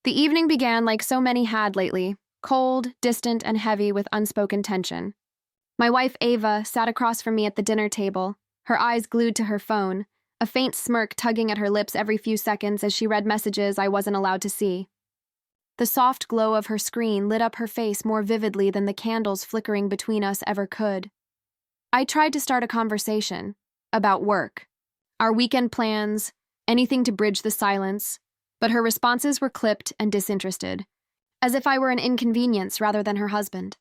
The evening began like so many had lately, cold, distant, and heavy with unspoken tension. My wife Ava sat across from me at the dinner table, her eyes glued to her phone, a faint smirk tugging at her lips every few seconds as she read messages I wasn't allowed to see. The soft glow of her screen lit up her face more vividly than the candles flickering between us ever could. I tried to start a conversation about work, our weekend plans, anything to bridge the silence, but her responses were clipped and disinterested, as if I were an inconvenience rather than her husband.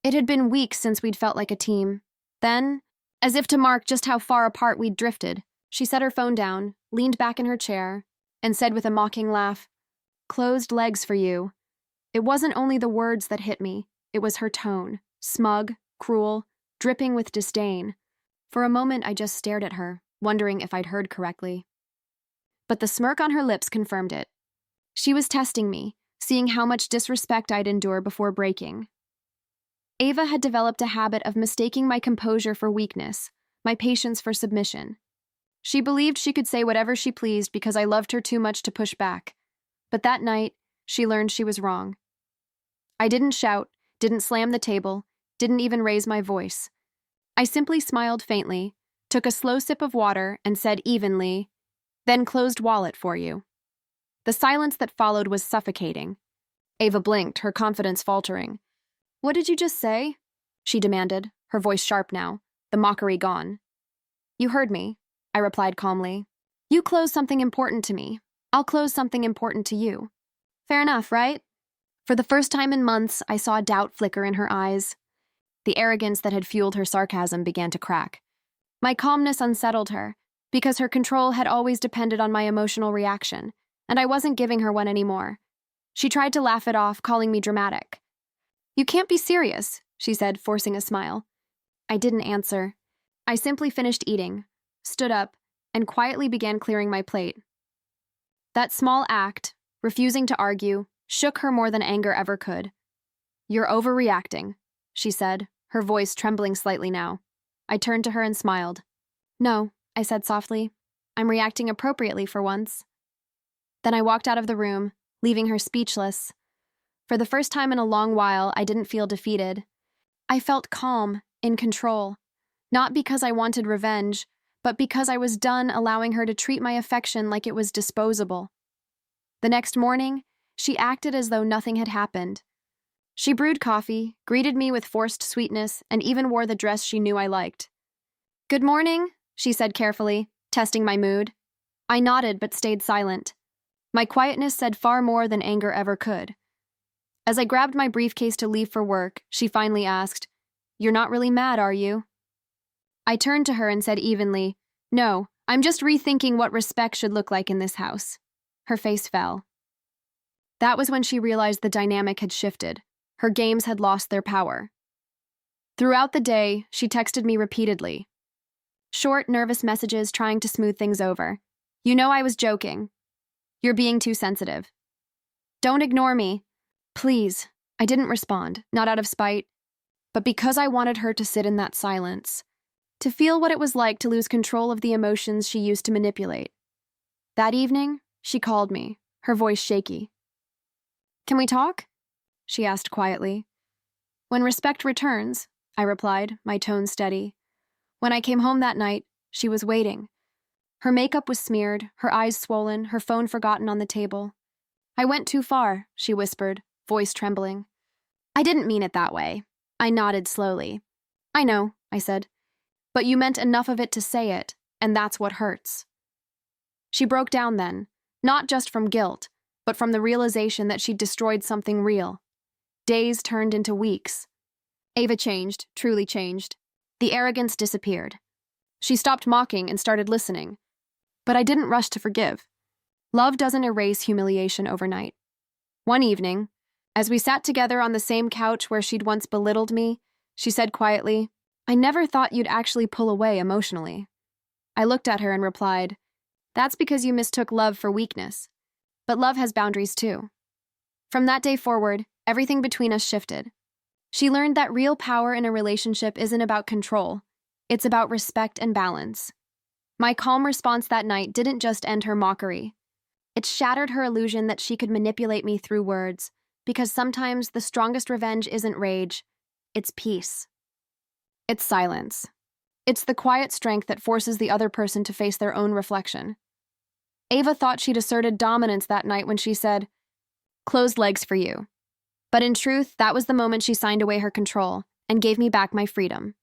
It had been weeks since we'd felt like a team. Then, as if to mark just how far apart we'd drifted, she set her phone down, leaned back in her chair, and said with a mocking laugh, "Closed legs for you." It wasn't only the words that hit me, it was her tone, smug, cruel, dripping with disdain. For a moment I just stared at her, wondering if I'd heard correctly. But the smirk on her lips confirmed it. She was testing me, seeing how much disrespect I'd endure before breaking. Ava had developed a habit of mistaking my composure for weakness, my patience for submission. She believed she could say whatever she pleased because I loved her too much to push back. But that night, she learned she was wrong. I didn't shout, didn't slam the table, didn't even raise my voice. I simply smiled faintly, took a slow sip of water, and said evenly, "Then closed wallet for you." The silence that followed was suffocating. Ava blinked, her confidence faltering. "What did you just say?" she demanded, her voice sharp now, the mockery gone. "You heard me," I replied calmly. "You close something important to me. I'll close something important to you. Fair enough, right?" For the first time in months, I saw doubt flicker in her eyes. The arrogance that had fueled her sarcasm began to crack. My calmness unsettled her, because her control had always depended on my emotional reaction, and I wasn't giving her one anymore. She tried to laugh it off, calling me dramatic. "You can't be serious," she said, forcing a smile. I didn't answer. I simply finished eating, stood up, and quietly began clearing my plate. That small act, refusing to argue, shook her more than anger ever could. "You're overreacting," she said, her voice trembling slightly now. I turned to her and smiled. "No," I said softly. "I'm reacting appropriately for once." Then I walked out of the room, leaving her speechless. For the first time in a long while, I didn't feel defeated. I felt calm, in control, not because I wanted revenge, but because I was done allowing her to treat my affection like it was disposable. The next morning, she acted as though nothing had happened. She brewed coffee, greeted me with forced sweetness, and even wore the dress she knew I liked. "Good morning," she said carefully, testing my mood. I nodded but stayed silent. My quietness said far more than anger ever could. As I grabbed my briefcase to leave for work, she finally asked, "You're not really mad, are you?" I turned to her and said evenly, "No, I'm just rethinking what respect should look like in this house." Her face fell. That was when she realized the dynamic had shifted. Her games had lost their power. Throughout the day, she texted me repeatedly. Short, nervous messages trying to smooth things over. "You know I was joking. You're being too sensitive. Don't ignore me. Please." I didn't respond, not out of spite, but because I wanted her to sit in that silence, to feel what it was like to lose control of the emotions she used to manipulate. That evening, she called me, her voice shaky. "Can we talk?" she asked quietly. "When respect returns," I replied, my tone steady. When I came home that night, she was waiting. Her makeup was smeared, her eyes swollen, her phone forgotten on the table. "I went too far," she whispered, voice trembling. "I didn't mean it that way." I nodded slowly. "I know," I said. "But you meant enough of it to say it, and that's what hurts." She broke down then, not just from guilt, but from the realization that she'd destroyed something real. Days turned into weeks. Ava changed, truly changed. The arrogance disappeared. She stopped mocking and started listening. But I didn't rush to forgive. Love doesn't erase humiliation overnight. One evening, as we sat together on the same couch where she'd once belittled me, she said quietly, "I never thought you'd actually pull away emotionally." I looked at her and replied, "That's because you mistook love for weakness. But love has boundaries too." From that day forward, everything between us shifted. She learned that real power in a relationship isn't about control. It's about respect and balance. My calm response that night didn't just end her mockery. It shattered her illusion that she could manipulate me through words, because sometimes the strongest revenge isn't rage, it's peace. It's silence. It's the quiet strength that forces the other person to face their own reflection. Ava thought she'd asserted dominance that night when she said, "Closed legs for you." But in truth, that was the moment she signed away her control and gave me back my freedom.